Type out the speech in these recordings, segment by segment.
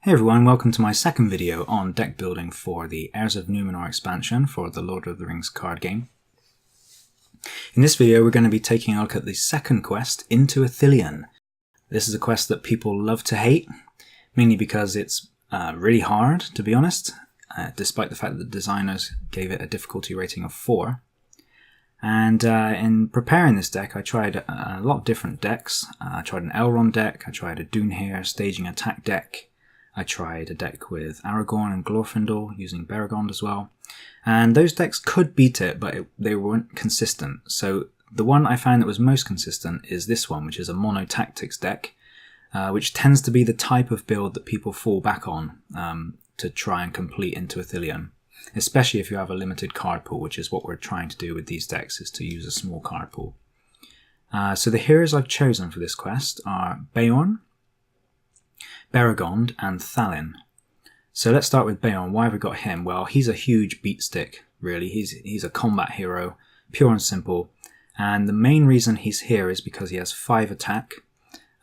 Hey everyone, welcome to my second video on deck building for the Heirs of Numenor expansion for the Lord of the Rings card game. In this video we're going to be taking a look at the second quest, Into Ithilien. This is a quest that people love to hate, mainly because it's really hard, to be honest, despite the fact that the designers gave it a difficulty rating of 4. And in preparing this deck I tried a lot of different decks. I tried an Elrond deck, I tried a Dunheir staging attack deck, I tried a deck with Aragorn and Glorfindel using Beregond as well, and those decks could beat it, but they weren't consistent. So the one I found that was most consistent is this one, which is a mono tactics deck, which tends to be the type of build that people fall back on to try and complete Into Ithilien, especially if you have a limited card pool, which is what we're trying to do with these decks, is to use a small card pool. So the heroes I've chosen for this quest are Beorn, Beregond and Thalin. So let's start with Beorn. Why have we got him? Well, he's a huge beatstick, really. He's a combat hero, pure and simple. And the main reason he's here is because he has 5 attack.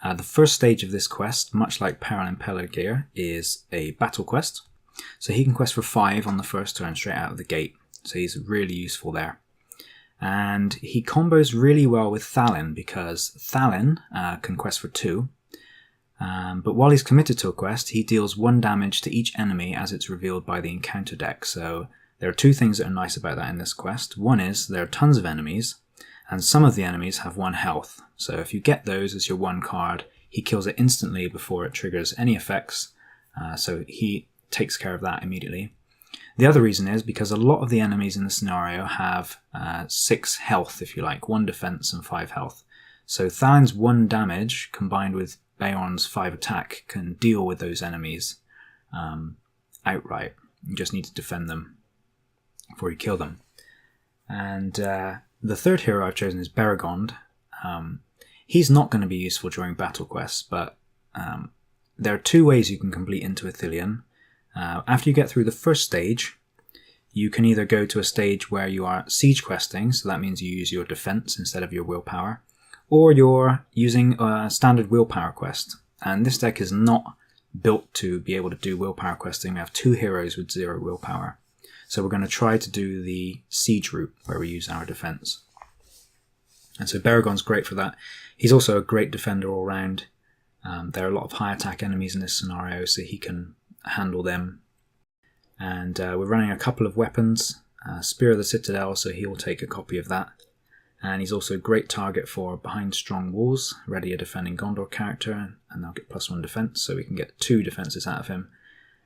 The first stage of this quest, much like Peril and Pelargir, is a battle quest. So he can quest for 5 on the first turn straight out of the gate. So he's really useful there. And he combos really well with Thalin because Thalin can quest for 2. But while he's committed to a quest, he deals 1 damage to each enemy as it's revealed by the encounter deck. So there are 2 things that are nice about that in this quest. One is there are tons of enemies, and some of the enemies have 1 health. So if you get those as your 1 card, he kills it instantly before it triggers any effects. So he takes care of that immediately. The other reason is because a lot of the enemies in the scenario have 6 health, if you like, 1 defense and 5 health. So Thalin's 1 damage combined with Beorn's 5 attack can deal with those enemies outright. You just need to defend them before you kill them. And the third hero I've chosen is Beregond. He's not going to be useful during battle quests, but there are 2 ways you can complete Into Ithilien. After you get through the first stage, you can either go to a stage where you are siege questing, so that means you use your defense instead of your willpower, or you're using a standard willpower quest. And this deck is not built to be able to do willpower questing. We have 2 heroes with 0 willpower. So we're going to try to do the siege route where we use our defense. And so Beregond's great for that. He's also a great defender all round. There are a lot of high attack enemies in this scenario, so he can handle them. And we're running a couple of weapons. Spear of the Citadel, so he'll take a copy of that. And he's also a great target for Behind Strong Walls, ready a defending Gondor character, and they'll get +1 defense, so we can get 2 defenses out of him.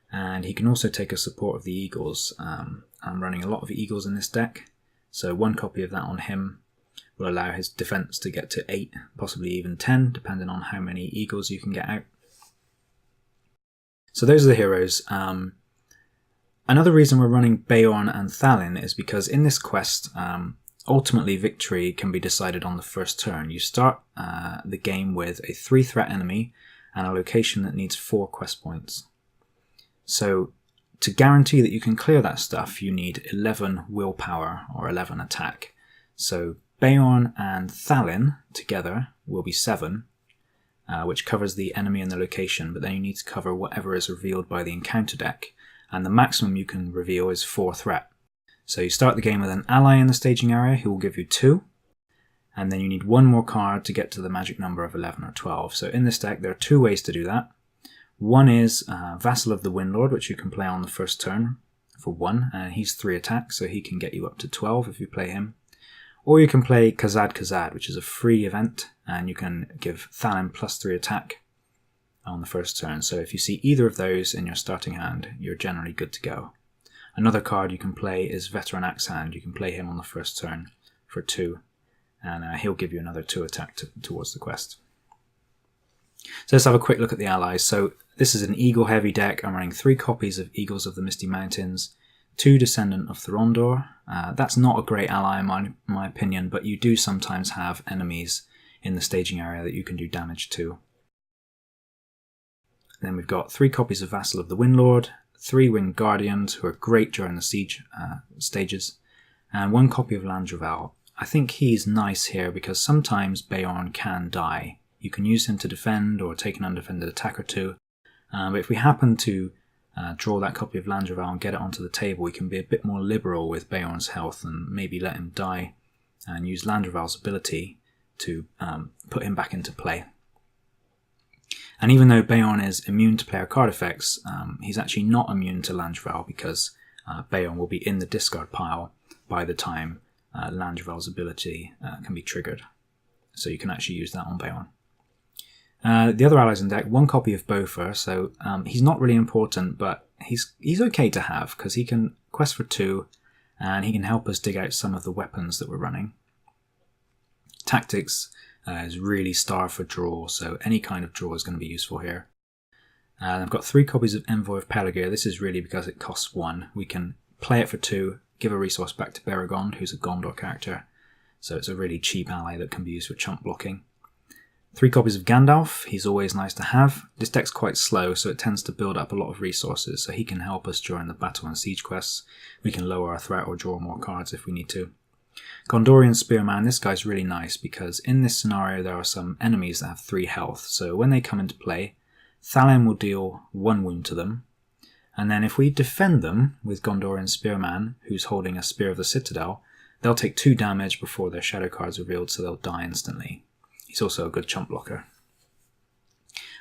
And he can also take a support of the Eagles. I'm running a lot of Eagles in this deck, so 1 copy of that on him will allow his defense to get to 8, possibly even 10, depending on how many Eagles you can get out. So those are the heroes. Another reason we're running Beorn and Thalin is because in this quest, ultimately, victory can be decided on the first turn. You start the game with a 3-threat enemy and a location that needs 4 quest points. So to guarantee that you can clear that stuff, you need 11 willpower or 11 attack. So Beorn and Thalin together will be 7, which covers the enemy and the location, but then you need to cover whatever is revealed by the encounter deck, and the maximum you can reveal is 4 threat. So you start the game with an ally in the staging area who will give you 2, and then you need 1 more card to get to the magic number of 11 or 12. So in this deck there are 2 ways to do that. One is Vassal of the Windlord, which you can play on the first turn for 1, and he's 3 attacks, so he can get you up to 12 if you play him. Or you can play Khazad, which is a free event, and you can give Thalin +3 attack on the first turn. So if you see either of those in your starting hand, you're generally good to go. Another card you can play is Veteran Axehand. You can play him on the first turn for 2, and he'll give you another 2 attack towards the quest. So let's have a quick look at the allies. So this is an Eagle heavy deck. I'm running 3 copies of Eagles of the Misty Mountains, 2 Descendant of Thorondor. That's not a great ally in my opinion, but you do sometimes have enemies in the staging area that you can do damage to. Then we've got 3 copies of Vassal of the Windlord, 3 Winged Guardians, who are great during the siege stages, and 1 copy of Landreval. I think he's nice here because sometimes Beorn can die. You can use him to defend or take an undefended attack or 2, But if we happen to draw that copy of Landreval and get it onto the table, we can be a bit more liberal with Beorn's health and maybe let him die and use Landreval's ability to put him back into play. And even though Beorn is immune to player card effects, he's actually not immune to Landreval because Beorn will be in the discard pile by the time Landreval's ability can be triggered. So you can actually use that on Beorn. The other allies in deck, one copy of Bofur, so he's not really important, but he's okay to have because he can quest for 2 and he can help us dig out some of the weapons that we're running. Tactics is really starved for draw, so any kind of draw is going to be useful here. I've got 3 copies of Envoy of Pelargir. This is really because it costs 1. We can play it for 2, give a resource back to Beregond, who's a Gondor character, so it's a really cheap ally that can be used for chump blocking. 3 copies of Gandalf, he's always nice to have. This deck's quite slow, so it tends to build up a lot of resources, so he can help us during the battle and siege quests. We can lower our threat or draw more cards if we need to. Gondorian Spearman, this guy's really nice because in this scenario there are some enemies that have 3 health, so when they come into play, Thalin will deal 1 wound to them, and then if we defend them with Gondorian Spearman, who's holding a Spear of the Citadel, they'll take 2 damage before their shadow card's revealed, so they'll die instantly. He's also a good chump blocker.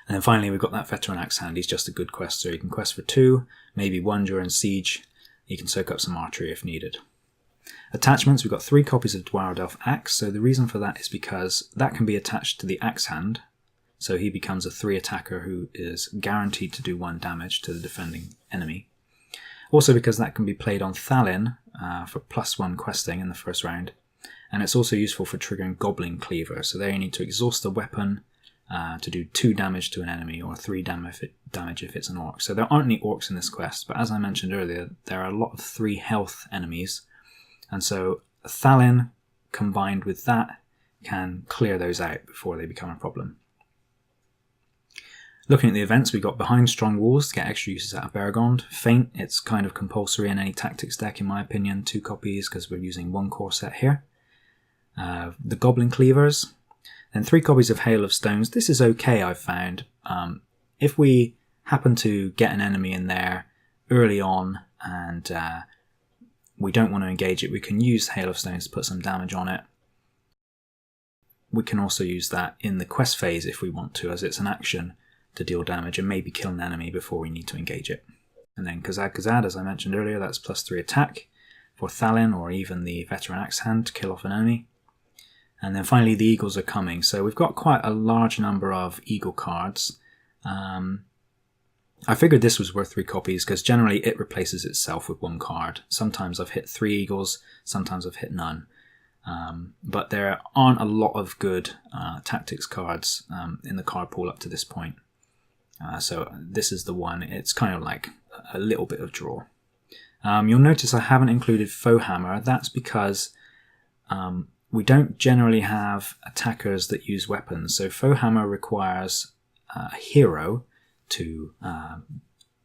And then finally we've got that Veteran Axe Hand. He's just a good quester. He can quest for 2, maybe 1 during siege. He can soak up some archery if needed. Attachments, we've got 3 copies of Dwardelf Axe, so the reason for that is because that can be attached to the Axe Hand, so he becomes a 3 attacker who is guaranteed to do 1 damage to the defending enemy. Also because that can be played on Thalin for +1 questing in the first round, and it's also useful for triggering Goblin Cleaver, so there you need to exhaust the weapon to do 2 damage to an enemy or 3 damage if it's an orc. So there aren't any orcs in this quest, but as I mentioned earlier, there are a lot of 3 health enemies, and so Thalin combined with that can clear those out before they become a problem. Looking at the events, we've got Behind Strong Walls to get extra uses out of Beregond. Feint, it's kind of compulsory in any tactics deck in my opinion, 2 copies because we're using 1 core set here. The Goblin Cleavers, then 3 copies of Hail of Stones. This is okay, I've found. If we happen to get an enemy in there early on and we don't want to engage it, we can use Hail of Stones to put some damage on it. We can also use that in the quest phase if we want to, as it's an action to deal damage and maybe kill an enemy before we need to engage it. And then Khazad, as I mentioned earlier, that's +3 attack for Thalin or even the Veteran Axe Hand to kill off an enemy. And then finally the Eagles are coming, so we've got quite a large number of Eagle cards. I figured this was worth 3 copies because generally it replaces itself with 1 card. Sometimes I've hit 3 Eagles, sometimes I've hit none. But there aren't a lot of good tactics cards in the card pool up to this point. So this is the one. It's kind of like a little bit of draw. You'll notice I haven't included Foehammer. That's because we don't generally have attackers that use weapons. So Foehammer requires a hero to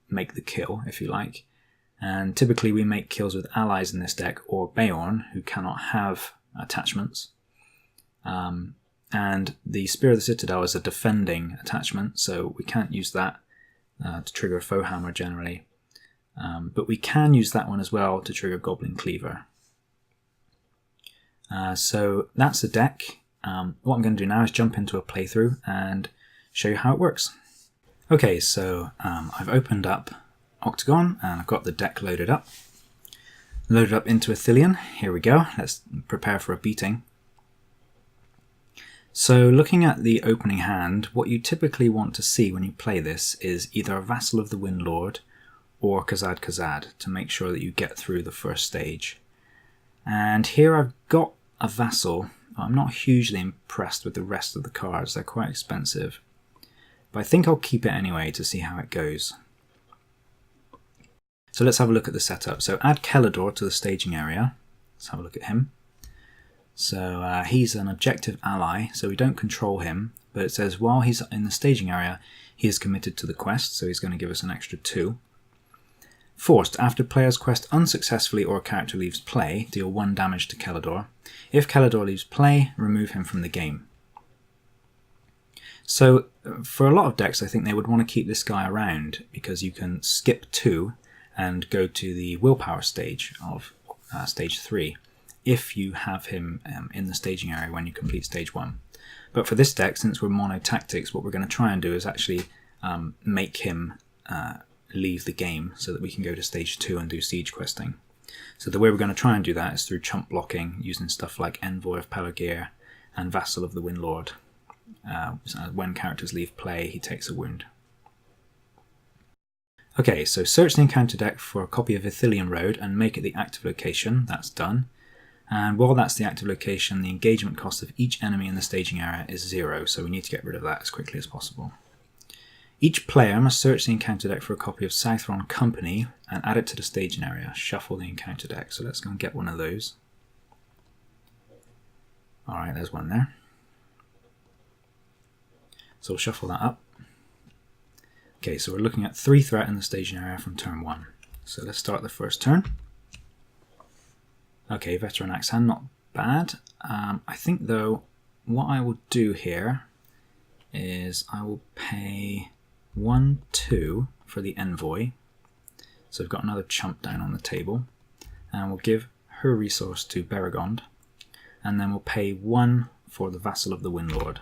make the kill, if you like. And typically we make kills with allies in this deck or Beorn, who cannot have attachments. And the Spear of the Citadel is a defending attachment, so we can't use that to trigger a Foehammer generally. But we can use that one as well to trigger Goblin Cleaver. So that's the deck. What I'm going to do now is jump into a playthrough and show you how it works. Okay, so I've opened up Octagon and I've got the deck loaded up. Loaded up Into Ithilien. Here we go. Let's prepare for a beating. So looking at the opening hand, what you typically want to see when you play this is either a Vassal of the Windlord or Khazad to make sure that you get through the first stage. And here I've got a Vassal. I'm not hugely impressed with the rest of the cards. They're quite expensive. But I think I'll keep it anyway to see how it goes. So let's have a look at the setup. So add Kelador to the staging area. Let's have a look at him. So he's an objective ally, so we don't control him, but it says while he's in the staging area, he is committed to the quest, so he's going to give us an extra 2. Forced. After player's quest unsuccessfully or a character leaves play, deal 1 damage to Kelador. If Kelador leaves play, remove him from the game. So for a lot of decks, I think they would want to keep this guy around because you can skip 2 and go to the willpower stage of stage 3 if you have him in the staging area when you complete stage 1. But for this deck, since we're mono tactics, what we're going to try and do is actually make him leave the game so that we can go to stage 2 and do siege questing. So the way we're going to try and do that is through chump blocking, using stuff like Envoy of Pelagir and Vassal of the Windlord. So when characters leave play, he takes a wound. Okay, so search the encounter deck for a copy of Ithilien Road and make it the active location. That's done. And while that's the active location, the engagement cost of each enemy in the staging area is 0, so we need to get rid of that as quickly as possible. Each player must search the encounter deck for a copy of Southron Company and add it to the staging area. Shuffle the encounter deck. So let's go and get one of those. Alright, there's one there. So we'll shuffle that up. Okay, so we're looking at 3 threat in the staging area from turn 1. So let's start the first turn. Okay, Veteran Axe Hand, not bad. I think though, what I will do here is I will pay 1, 2 for the Envoy. So we've got another chump down on the table. And we'll give her resource to Beregond. And then we'll pay 1 for the Vassal of the Windlord.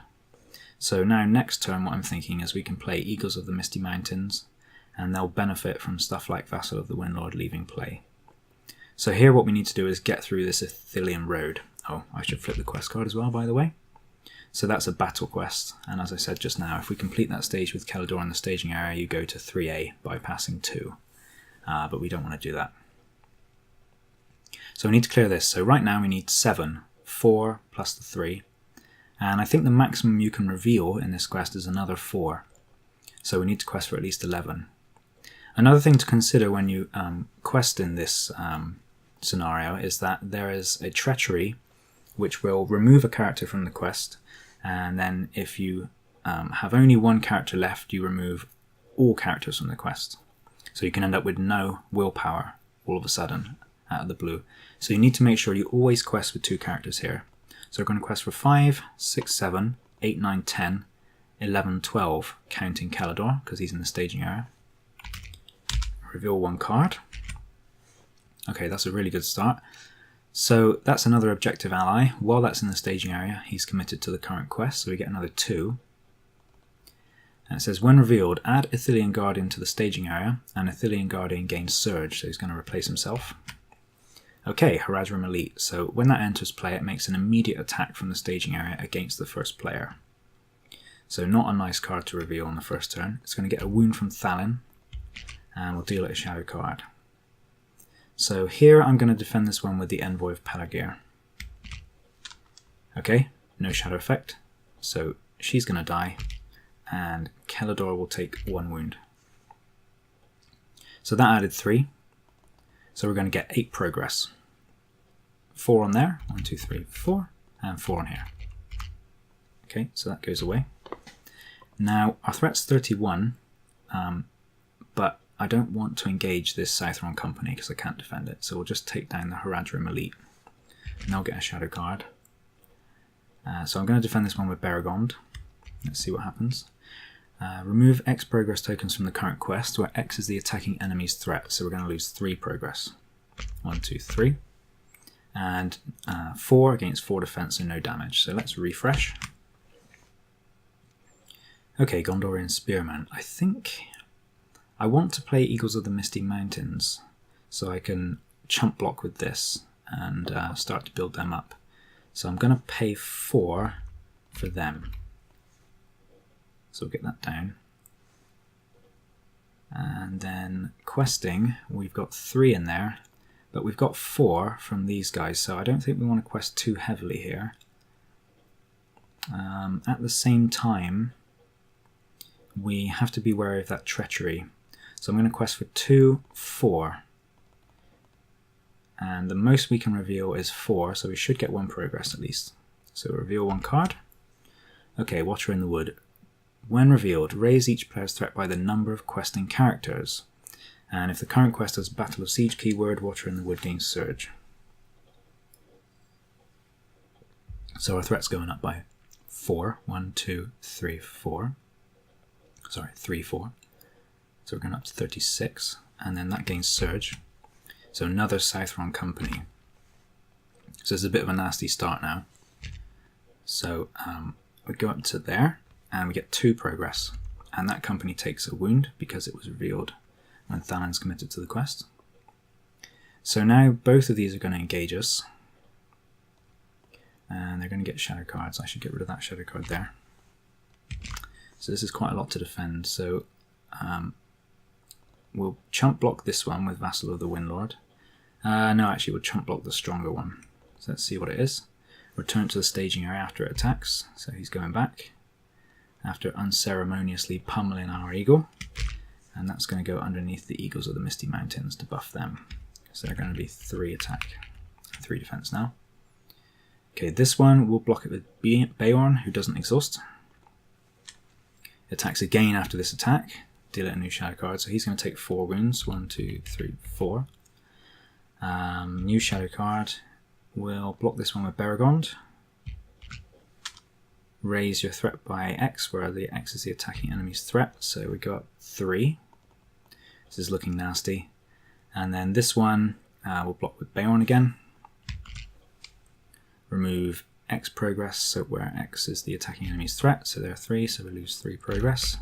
So now next turn what I'm thinking is we can play Eagles of the Misty Mountains, and they'll benefit from stuff like Vassal of the Windlord leaving play. So here what we need to do is get through this Ithilien Road. Oh, I should flip the quest card as well, by the way. So that's a battle quest, and as I said just now, if we complete that stage with Kelador in the staging area, you go to 3A by passing 2. But we don't want to do that. So we need to clear this. So right now we need 7, 4 plus the 3. And I think the maximum you can reveal in this quest is another 4. So we need to quest for at least 11. Another thing to consider when you quest in this scenario is that there is a treachery which will remove a character from the quest, and then if you have only one character left, you remove all characters from the quest. So you can end up with no willpower all of a sudden out of the blue. So you need to make sure you always quest with 2 characters here. So we're going to quest for 5, 6, 7, 8, 9, 10, 11, 12, counting Kelador because he's in the staging area. Reveal 1 card. Okay, that's a really good start. So that's another objective ally. While that's in the staging area, he's committed to the current quest, so we get another 2. And it says, when revealed, add Ithilien Guardian to the staging area, and Ithilien Guardian gains Surge, so he's going to replace himself. Okay, Haradrim Elite. So when that enters play, it makes an immediate attack from the staging area against the first player. So not a nice card to reveal on the first turn. It's going to get a wound from Thalin, and we'll deal it a shadow card. So here I'm going to defend this one with the Envoy of Pelagir. Okay, no shadow effect, so she's going to die, and Kelador will take 1 wound. So that added 3, so we're going to get 8 progress. 4 on there, 1, 2, 3, 4, and 4 on here. Okay, so that goes away. Now our threat's 31, but I don't want to engage this Southron Company because I can't defend it, so we'll just take down the Haradrim Elite, and they'll get a shadow card. So I'm going to defend this one with Beregond. Let's see what happens. Remove X progress tokens from the current quest, where X is the attacking enemy's threat, so we're going to lose 3 progress. 1, 2, 3. And 4 against 4 defense, so no damage. So let's refresh. Okay, Gondorian Spearman. I think I want to play Eagles of the Misty Mountains, so I can chump block with this and start to build them up. So I'm going to pay 4 for them. So we'll get that down. And then questing, we've got 3 in there, but we've got 4 from these guys, so I don't think we want to quest too heavily here. At the same time, we have to be wary of that treachery. So I'm going to quest for 2, 4. And the most we can reveal is 4, so we should get 1 progress at least. So reveal 1 card. Okay, Watcher in the Wood. When revealed, raise each player's threat by the number of questing characters. And if the current quest has Battle of Siege keyword, Watcher in the Wood gains Surge. So our threat's going up by 4. 1, 2, 3, 4. Sorry, 3, 4. So we're going up to 36, and then that gains surge. So another Southron company. So it's a bit of a nasty start now. So we go up to there, and we get 2 progress. And that company takes a wound because it was revealed when Thalen's committed to the quest. So now both of these are going to engage us. And they're going to get shadow cards. I should get rid of that shadow card there. So this is quite a lot to defend. So we'll chump block this one with Vassal of the Windlord. No, actually we'll chump block the stronger one. So let's see what it is. Return to the staging area after it attacks. So he's going back after unceremoniously pummeling our eagle. And that's going to go underneath the eagles of the Misty Mountains to buff them. So they're going to be 3 attack, 3 defense now. Okay, this one we'll block it with Beorn, who doesn't exhaust. Attacks again after this attack. Deal it a new shadow card, so he's going to take 4 wounds. 1, 2, 3, 4. New shadow card. We'll block this one with Beregond. Raise your threat by X, where the X is the attacking enemy's threat. So we go up 3. This is looking nasty. And then this one we'll block with Beorn again. Remove X progress, so where X is the attacking enemy's threat. So there are 3, so we lose 3 progress.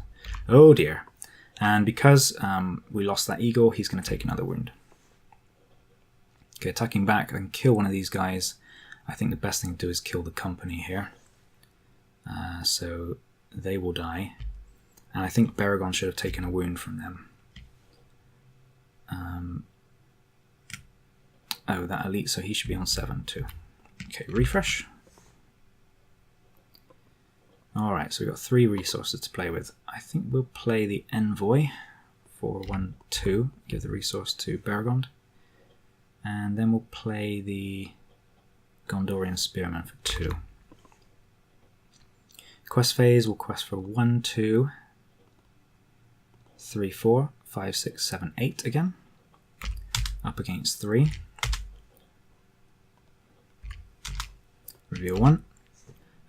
Oh dear. And because we lost that eagle, he's going to take another wound. Okay, attacking back and kill one of these guys. I think the best thing to do is kill the company here. So they will die. And I think Beregond should have taken a wound from them. Oh, that elite, so he should be on 7 too. Okay, refresh. Alright, so we've got 3 resources to play with. I think we'll play the Envoy for 1, 2, give the resource to Beregond. And then we'll play the Gondorian Spearman for 2. Quest phase, we'll quest for 1, 2, 3, 4, 5, 6, 7, 8 again. Up against 3. Reveal 1.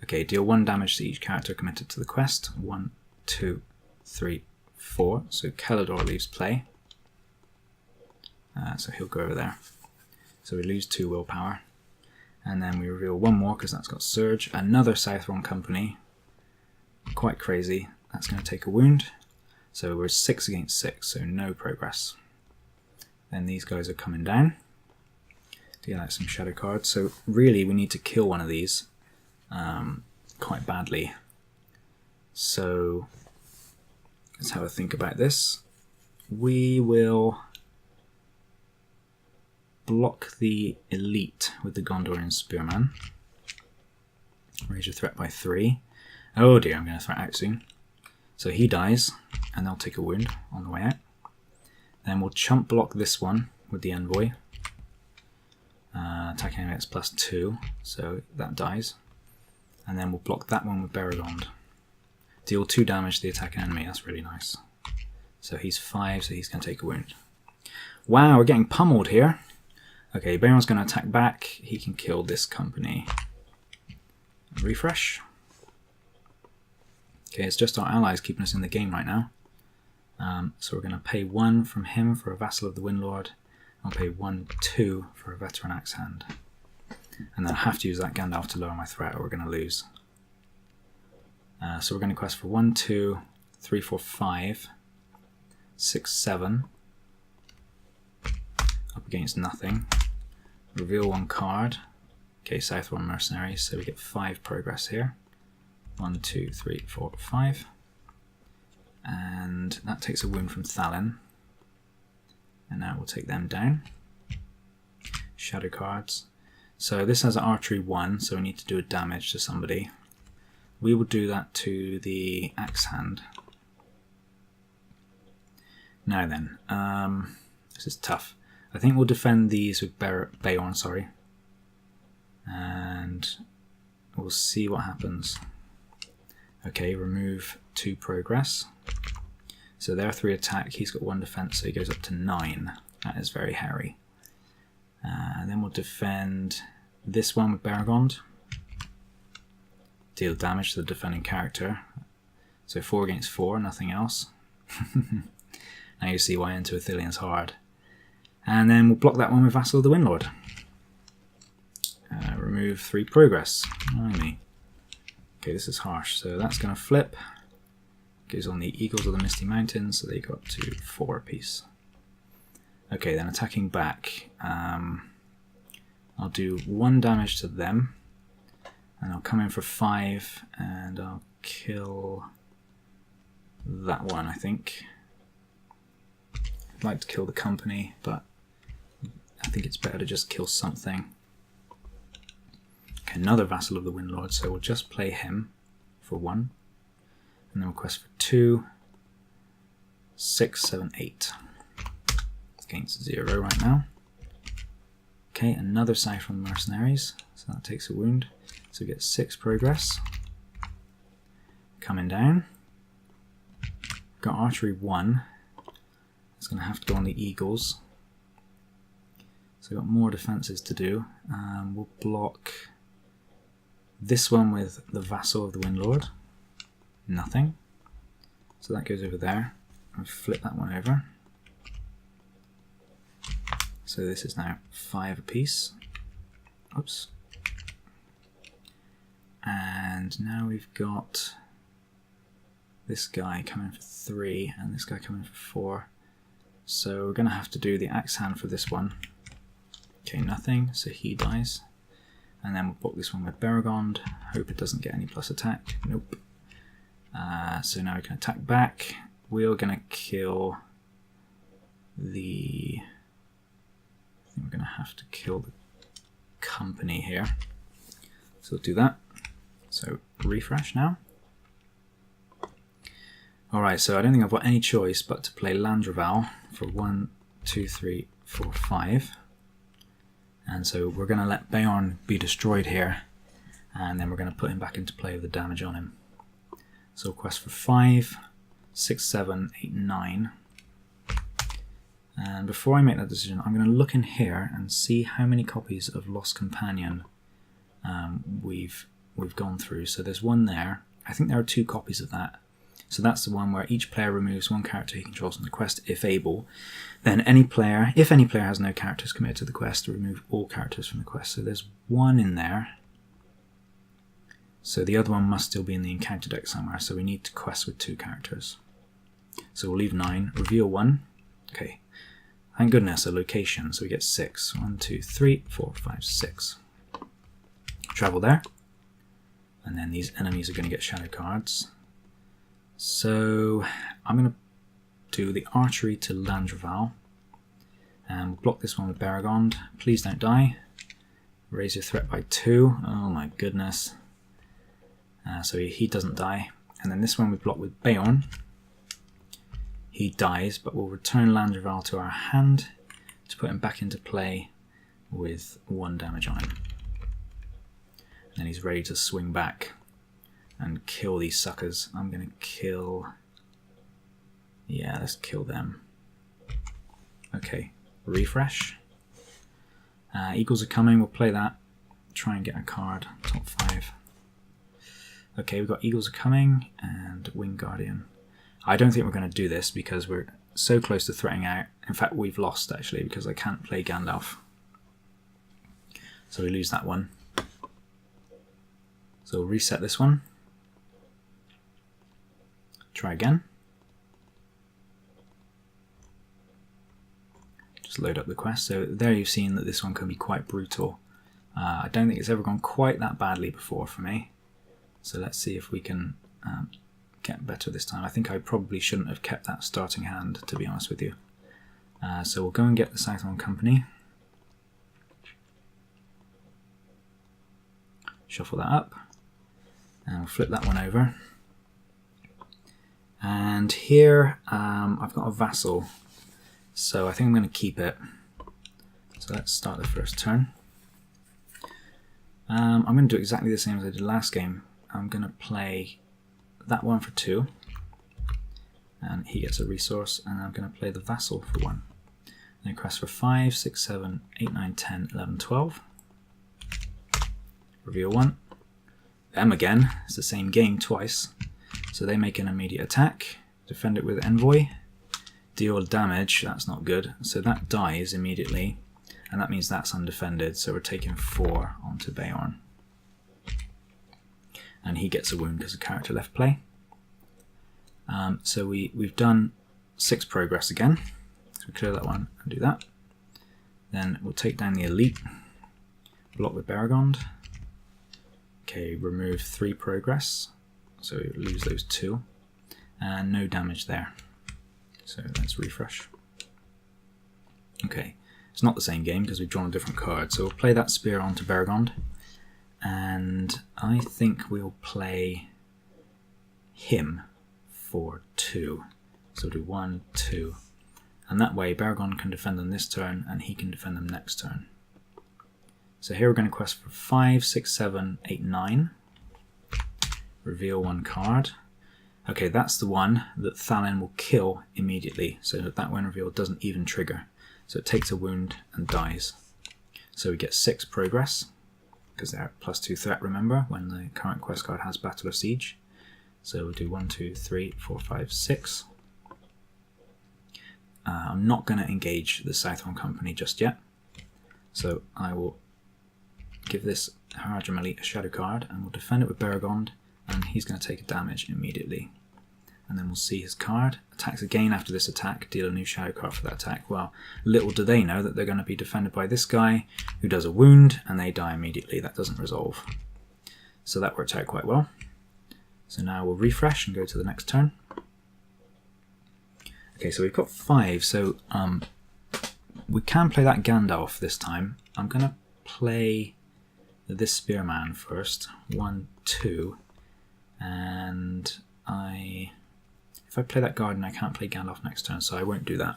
Okay, deal 1 damage to each character committed to the quest. 1, 2, 3, 4. So Kelador leaves play. So he'll go over there. So we lose 2 willpower. And then we reveal 1 more because that's got Surge. Another Southron company. Quite crazy. That's going to take a wound. So we're 6 against 6, so no progress. Then these guys are coming down. Deal out some shadow cards. So really we need to kill one of these quite badly. So let's have a think about this. We will block the elite with the Gondorian Spearman. Raise your threat by 3. Oh dear, I'm going to threat out soon. So he dies, and they'll take a wound on the way out. Then we'll chump block this one with the Envoy. Attacking enemy gets +2, so that dies. And then we'll block that one with Beregond. Deal 2 damage to the attacking enemy, that's really nice. So he's 5, so he's going to take a wound. Wow, we're getting pummeled here. Okay, Beregond's going to attack back. He can kill this company. Refresh. Okay, it's just our allies keeping us in the game right now. So we're going to pay 1 from him for a Vassal of the Windlord. I'll pay 1, 2 for a Veteran Axe Hand. And then I have to use that Gandalf to lower my threat or we're going to lose. So we're going to quest for 1, 2, 3, 4, 5, 6, 7. Up against nothing. Reveal 1 card. Okay, Southron Mercenaries, so we get 5 progress here. 1, 2, 3, 4, 5. And that takes a wound from Thalen. And now we'll take them down. Shadow cards. So this has archery 1, so we need to do a damage to somebody. We will do that to the axe hand. Now then, this is tough. I think we'll defend these with Beorn, sorry. And we'll see what happens. Okay, remove 2 progress. So they're 3 attack, he's got 1 defense, so he goes up to 9. That is very hairy. And then we'll defend this one with Beregond. deal damage to the defending character. So 4 against 4, nothing else. Now you see why Into Ithilien's hard. And then we'll block that one with Vassal of the Windlord. Remove 3 progress. Okay, this is harsh. So that's going to flip. Goes on the Eagles of the Misty Mountains, so they go up to 4 apiece. Okay, then attacking back. I'll do 1 damage to them. And I'll come in for 5, and I'll kill that one, I think. I'd like to kill the company, but I think it's better to just kill something. Okay, another Vassal of the Windlord, so we'll just play him for 1. And then we'll quest for 2, 6, 7, 8. It's against 0 right now. Okay, another Scythe from the Mercenaries, so that takes a wound. So we get 6 progress. Coming down. Got Archery 1. It's going to have to go on the Eagles. So we've got more defences to do. We'll block this one with the Vassal of the Windlord. Nothing. So that goes over there. I'll flip that one over. So this is now 5 apiece. Oops. And now we've got this guy coming for 3 and this guy coming for 4. So we're going to have to do the axe hand for this one. Okay, nothing, so he dies. And then we'll block this one with Beragond. Hope it doesn't get any plus attack. Nope. So now we can attack back. We're going to kill the... I think we're going to have to kill the company here. So we'll do that. So refresh now. Alright, so I don't think I've got any choice but to play Landreval for 1, 2, 3, 4, 5. And so we're going to let Beorn be destroyed here, and then we're going to put him back into play with the damage on him. So we'll quest for 5, 6, 7, 8, 9. And before I make that decision, I'm going to look in here and see how many copies of Lost Companion we've gone through. So there's one there. I think there are 2 copies of that. So that's the one where each player removes 1 character he controls from the quest if able. Then if any player has no characters committed to the quest, remove all characters from the quest. So there's 1 in there. So the other one must still be in the encounter deck somewhere. So we need to quest with 2 characters. So we'll leave 9. Reveal 1. Okay. Thank goodness, a location. So we get 6. 1, 2, 3, 4, 5, 6. Travel there. And then these enemies are going to get shadow cards. So I'm going to do the archery to Landreval. And we'll block this one with Beragond. Please don't die. Raise your threat by 2. Oh my goodness. So he doesn't die. And then this one we block with Beorn. He dies, but we'll return Landreval to our hand to put him back into play with 1 damage on him. And then he's ready to swing back and kill these suckers. I'm going to kill... Yeah, let's kill them. Okay, refresh. Eagles are coming, we'll play that. Try and get a card, top 5. Okay, we've got Eagles are coming and Wing Guardian. I don't think we're going to do this because we're so close to threatening out. In fact, we've lost actually because I can't play Gandalf. So we lose that one. So we'll reset this one. Try again. Just load up the quest. So there you've seen that this one can be quite brutal. I don't think it's ever gone quite that badly before for me. So let's see if we can get better this time. I think I probably shouldn't have kept that starting hand, to be honest with you. So we'll go and get the Southron Company. Shuffle that up. And we'll flip that one over. And here I've got a vassal, so I think I'm going to keep it. So let's start the first turn. I'm going to do exactly the same as I did last game. I'm going to play that one for 2, and he gets a resource, and I'm going to play the vassal for 1. Then quest for 5, 6, 7, 8, 9, 10, 11, 12. Reveal 1. them again. It's the same game twice. So they make an immediate attack, defend it with Envoy, deal damage, that's not good. So that dies immediately, and that means that's undefended. So we're taking 4 onto Beorn. And he gets a wound because of character left play. So we've done 6 progress again. So we clear that one and do that. Then we'll take down the elite, block with Baragond. Okay, remove 3 progress. So we lose those 2. And no damage there. So let's refresh. Okay, it's not the same game because we've drawn a different card. So we'll play that spear onto Baragond. And I think we'll play him for 2. So we'll do 1, 2. And that way Baragond can defend them this turn and he can defend them next turn. So here we're going to quest for 5, 6, 7, 8, 9. Reveal 1 card. Okay, that's the one that Thalin will kill immediately. So that when revealed doesn't even trigger. So it takes a wound and dies. So we get 6 progress. Because they're at +2 threat, remember, when the current quest card has Battle of Siege. So we'll do 1, 2, 3, 4, 5, 6. I'm not going to engage the Southron Company just yet. So I will give this Haradrim Elite a shadow card and we'll defend it with Baragond, and he's going to take a damage immediately. And then we'll see his card. Attacks again after this attack, deal a new shadow card for that attack. Well, little do they know that they're going to be defended by this guy who does a wound and they die immediately. That doesn't resolve. So that worked out quite well. So now we'll refresh and go to the next turn. Okay, so we've got 5. So we can play that Gandalf this time. I'm going to play this Spearman first. 1, 2. And if I play that Garden, I can't play Gandalf next turn, so I won't do that.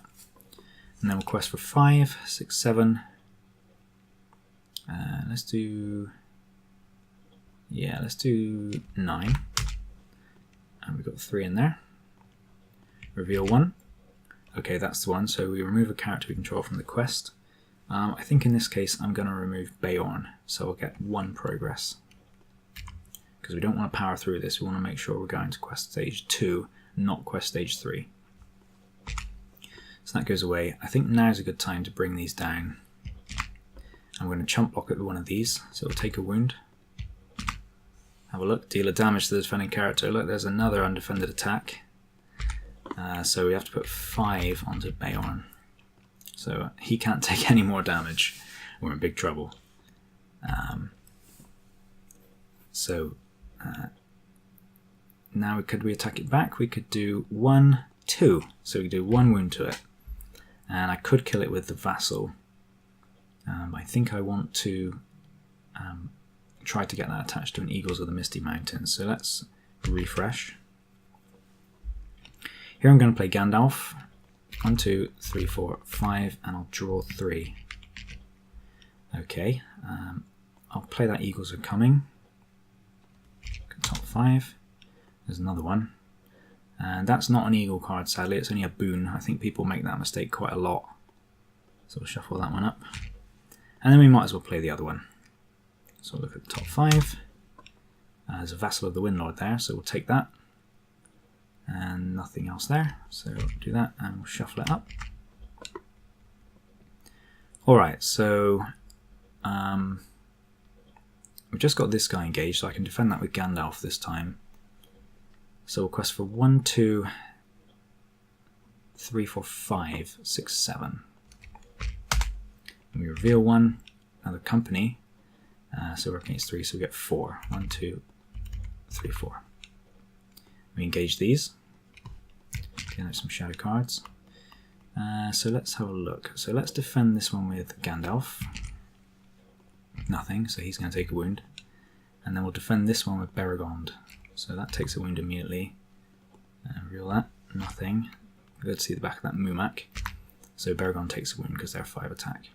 And then we'll quest for 5, 6, 7. Let's do 9. And we've got 3 in there. Reveal 1. Okay, that's the one. So we remove a character we control from the quest. I think in this case I'm going to remove Beorn, so I'll get 1 progress. Because we don't want to power through this, we want to make sure we're going to quest stage 2, not quest stage 3. So that goes away. I think now's a good time to bring these down. I'm going to chump block it with one of these, so it'll take a wound. Have a look, deal a damage to the defending character. Look, there's another undefended attack. So we have to put 5 onto Beorn. So he can't take any more damage. We're in big trouble. Now could we attack it back? We could do 1, 2. So we could do 1 wound to it. And I could kill it with the Vassal. I think I want to try to get that attached to an Eagles of the Misty Mountains. So let's refresh. Here I'm going to play Gandalf. 1, 2, 3, 4, 5, and I'll draw 3. Okay, I'll play that Eagles Are Coming. Top 5. There's another one. And that's not an eagle card, sadly, it's only a boon. I think people make that mistake quite a lot. So we'll shuffle that one up. And then we might as well play the other one. So we'll look at the top 5. There's a Vassal of the Windlord there, so we'll take that. And nothing else there, so we'll do that and we'll shuffle it up. Alright, so we've just got this guy engaged, so I can defend that with Gandalf this time. So we'll quest for 1, 2, 3, 4, 5, 6, 7. And we reveal 1, another company. So we're against 3, so we get 4. 1, 2, 3, 4. We engage these. Okay, there's some shadow cards. So let's have a look. So let's defend this one with Gandalf. Nothing, so he's going to take a wound. And then we'll defend this one with Baragond. So that takes a wound immediately. Reveal that. Nothing. Good to see the back of that Mumak. So Baragond takes a wound because they're 5 attack.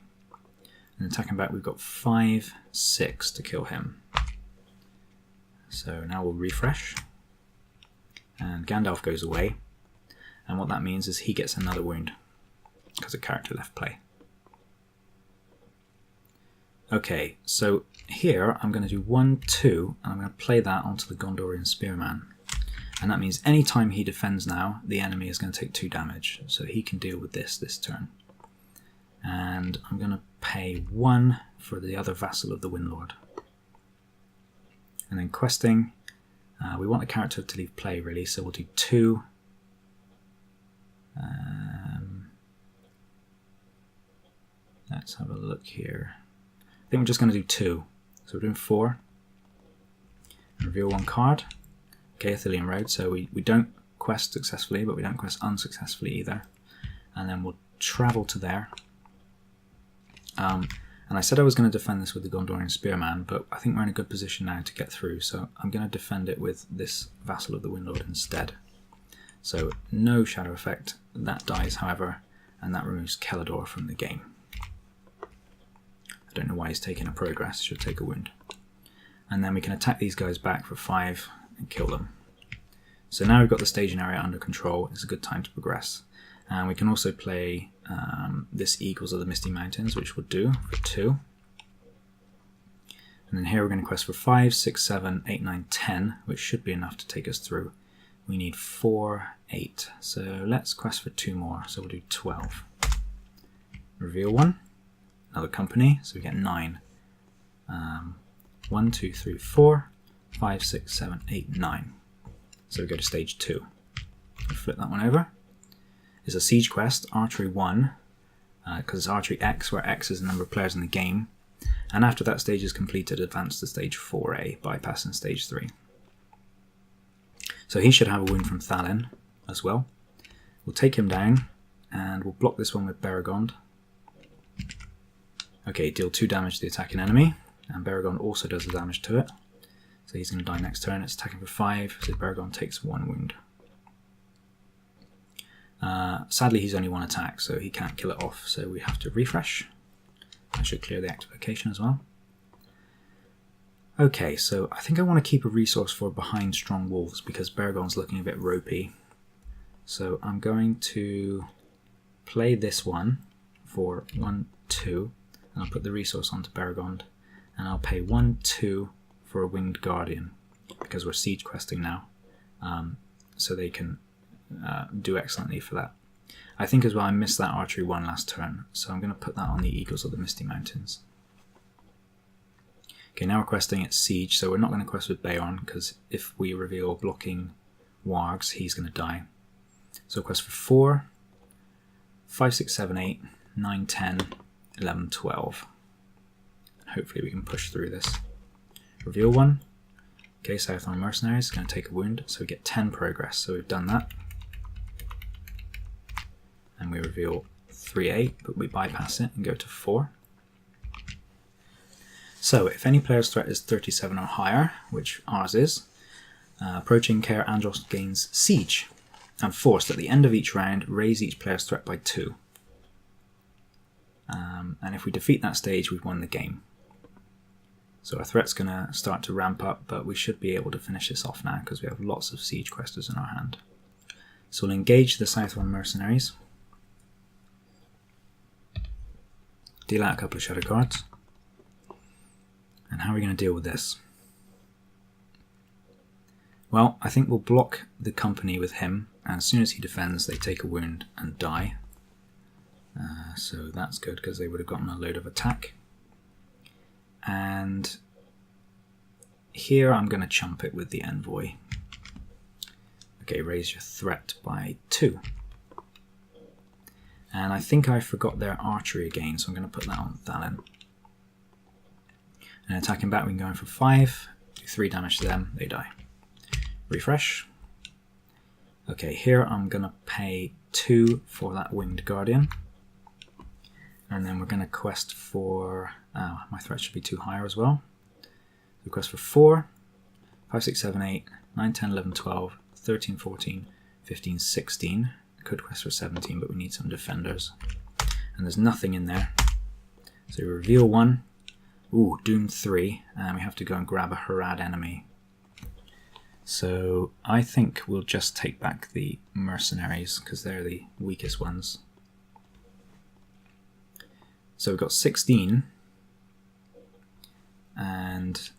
And attacking back, we've got 5, 6 to kill him. So now we'll refresh. And Gandalf goes away. And what that means is he gets another wound because of character left play. Okay, so here I'm going to do 1, 2, and I'm going to play that onto the Gondorian Spearman. And that means any time he defends now, the enemy is going to take 2 damage. So he can deal with this turn. And I'm going to pay 1 for the other vassal of the Windlord. And then questing, we want the character to leave play really, so we'll do 2. Let's have a look here. I think we're just going to do 2. So we're doing 4. Reveal 1 card. Okay, Ithilien Road, so we don't quest successfully, but we don't quest unsuccessfully either. And then we'll travel to there. And I said I was going to defend this with the Gondorian Spearman, but I think we're in a good position now to get through, so I'm going to defend it with this Vassal of the Windlord instead. So no shadow effect, that dies however, and that removes Kelador from the game. I don't know why he's taking a progress, should take a wound. And then we can attack these guys back for 5 and kill them. So now we've got the staging area under control, it's a good time to progress. And we can also play this Eagles of the Misty Mountains, which we'll do for 2. And then here we're going to quest for 5, 6, 7, 8, 9, 10, which should be enough to take us through. We need 4, 8. So let's quest for 2 more, so we'll do 12. Reveal 1. Another company, so we get 9. 1, 2, 3, 4, 5, 6, 7, 8, 9. So we go to stage 2. We'll flip that one over. It's a siege quest, archery 1, because it's archery X, where X is the number of players in the game. And after that stage is completed, advance to stage 4A, bypassing stage 3. So he should have a wound from Thalin as well. We'll take him down, and we'll block this one with Beregond. Okay, deal 2 damage to the attacking enemy, and Beregond also does the damage to it. So he's going to die next turn. It's attacking for 5, so Beregond takes 1 wound. Sadly, he's only 1 attack, so he can't kill it off, so we have to refresh. That should clear the activation as well. Okay, so I think I want to keep a resource for behind strong wolves, because Beregond's looking a bit ropey. So I'm going to play this one for 1, 2, and I'll put the resource onto Beregond, and I'll pay 1, 2 for a Winged Guardian, because we're siege questing now, so they can do excellently for that. I think as well I missed that archery 1 last turn, so I'm going to put that on the Eagles of the Misty Mountains. Okay, now we're questing at siege, so we're not going to quest with Beorn, because if we reveal blocking wargs, he's going to die. So quest for 4, 5, 6, 7, 8, 9, 10, 11, 12. Hopefully we can push through this. Reveal 1. Okay, Southern Mercenaries is going to take a wound, so we get 10 progress, so we've done that. And we reveal 3A, but we bypass it and go to 4. So if any player's threat is 37 or higher, which ours is, approaching Caer Andros gains siege, and forced at the end of each round, raise each player's threat by 2. And if we defeat that stage, we've won the game. So our threat's going to start to ramp up, but we should be able to finish this off now because we have lots of siege questers in our hand. So we'll engage the Southern Mercenaries. Deal out a couple of shadow cards. And how are we going to deal with this? Well, I think we'll block the company with him, and as soon as he defends, they take a wound and die. So that's good, because they would have gotten a load of attack. And here I'm going to chump it with the Envoy. Okay, raise your threat by 2. And I think I forgot their archery again, so I'm going to put that on Thalin. And attacking back, we can go in for 5, do 3 damage to them, they die. Refresh. Okay, here I'm going to pay 2 for that Winged Guardian. And then we're going to quest for... my threat should be 2 higher as well. We quest for 4, 5, 6, 7, 8, 9, 10, 11, 12, 13, 14, 15, 16. I could quest for 17, but we need some defenders. And there's nothing in there. So we reveal 1. Ooh, Doom 3. And we have to go and grab a Harad enemy. So I think we'll just take back the mercenaries, because they're the weakest ones. So we've got 16. and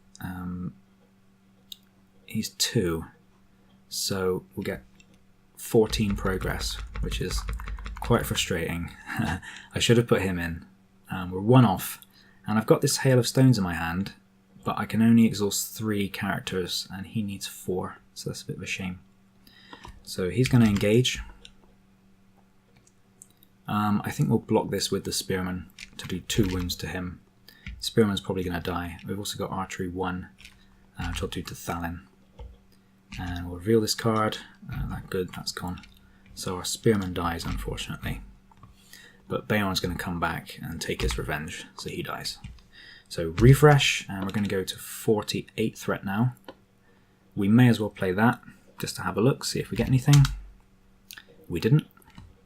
he's 2, so we'll get 14 progress, which is quite frustrating. I should have put him in. We're 1 off, and I've got this Hail of Stones in my hand, but I can only exhaust 3 characters, and he needs 4, so that's a bit of a shame. So he's going to engage. I think we'll block this with the Spearman to do 2 wounds to him. Spearman's probably going to die. We've also got Archery 1, which I'll do to Thalin. And we'll reveal this card. That's gone. So our Spearman dies, unfortunately. But Beorn's going to come back and take his revenge, so he dies. So refresh, and we're going to go to 48 threat now. We may as well play that, just to have a look, see if we get anything. We didn't,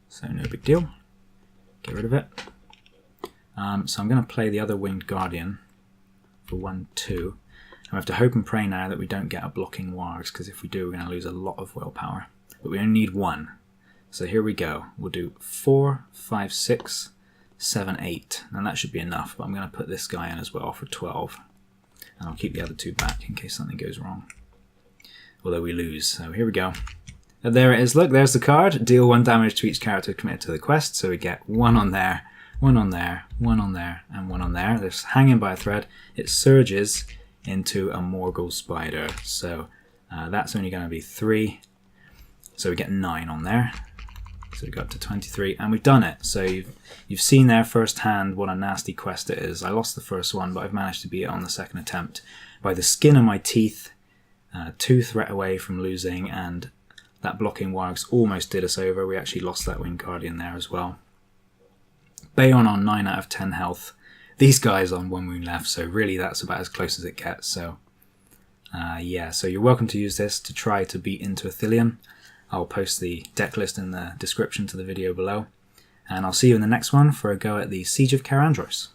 so no big deal. Get rid of it. So I'm going to play the other Winged Guardian for 1/2. I have to hope and pray now that we don't get a blocking Wargs, because if we do, we're going to lose a lot of willpower. But we only need 1. So here we go. We'll do 4, 5, 6, 7, 8. And that should be enough, but I'm going to put this guy in as well for 12. And I'll keep the other 2 back in case something goes wrong. Although we lose. So here we go. And there it is. Look, there's the card. Deal 1 damage to each character committed to the quest. So we get 1 on there, 1 on there, 1 on there, and 1 on there. There's hanging by a thread. It surges into a Morgul Spider. So that's only going to be 3. So we get 9 on there. So we got to 23, and we've done it. So you've seen there firsthand what a nasty quest it is. I lost the first one, but I've managed to beat it on the second attempt by the skin of my teeth. 2 threat away from losing, and that blocking Wargs almost did us over. We actually lost that Winged Guardian there as well. Beorn on 9 out of 10 health. These guys on 1 wound left, so really that's about as close as it gets. So yeah, so you're welcome to use this to try to beat Into Ithilien. I'll post the deck list in the description to the video below. And I'll see you in the next one for a go at the Siege of Cair Andros.